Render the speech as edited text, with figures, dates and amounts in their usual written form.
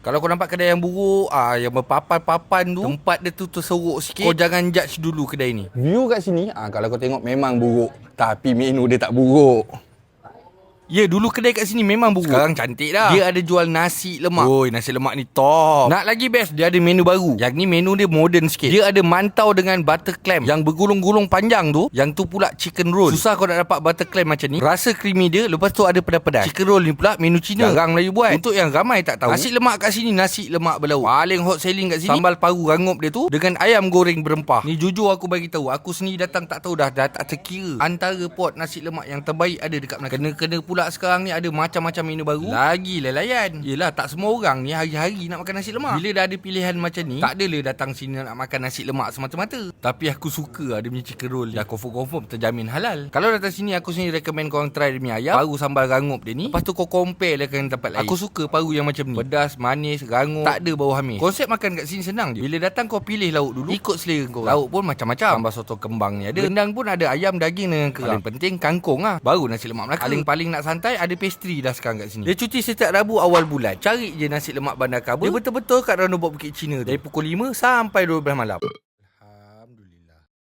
Kalau kau nampak kedai yang buruk, yang berpapan-papan tu, tempat dia tu terseruk sikit, kau jangan judge dulu kedai ni. View kat sini, kalau kau tengok memang buruk. Tapi menu dia tak buruk. Ya, dulu kedai kat sini memang buruk. Sekarang cantik dah. Dia ada jual nasi lemak. Oi, nasi lemak ni top. Nak lagi best, dia ada menu baru. Yang ni menu dia modern sikit. Dia ada mantau dengan butter clam yang bergulung-gulung panjang tu. Yang tu pula chicken roll. Susah kau nak dapat butter clam macam ni. Rasa creamy dia, lepas tu ada pedas-pedas. Chicken roll ni pula menu Cina. Jarang Melayu buat. Untuk yang ramai tak tahu, nasi lemak kat sini nasi lemak berlauk. Paling hot selling kat sini sambal paru rangup dia tu dengan ayam goreng berempah. Ni jujur aku bagi tahu, aku sendiri datang tak tahu dah tak terkira. Antara pot nasi lemak yang terbaik ada dekat Melaka. Kena pula sekarang ni ada macam-macam menu baru. Lagi layan. Yelah, tak semua orang ni hari-hari nak makan nasi lemak. Bila dah ada pilihan macam ni, tak adalah datang sini nak makan nasi lemak semata-mata. Tapi aku suka ada punya chicken roll. Dah confirm terjamin halal. Kalau datang sini, aku sendiri recommend korang try dia punya ayam paru sambal rangup dia ni. Lepas tu kau compare lah dengan tempat lain. Aku suka paru yang macam ni, pedas, manis, rangup, tak ada bau hamis. Konsep makan kat sini senang je. Bila datang kau pilih lauk dulu, ikut selera kau. Lauk pun macam-macam. Sambal soto kembang ni ada. Rendang pun ada ayam, daging dengan kerang. Paling penting kangkung lah. Baru nasi lemak Melaka. Paling nak santai, ada pastry dah sekarang kat sini. Dia cuti setiap Rabu awal bulan. Cari je nasi lemak Bandar Kaba. Dia betul-betul kat roundabout Bukit Cina tu. Dari pukul 5 sampai 12 malam.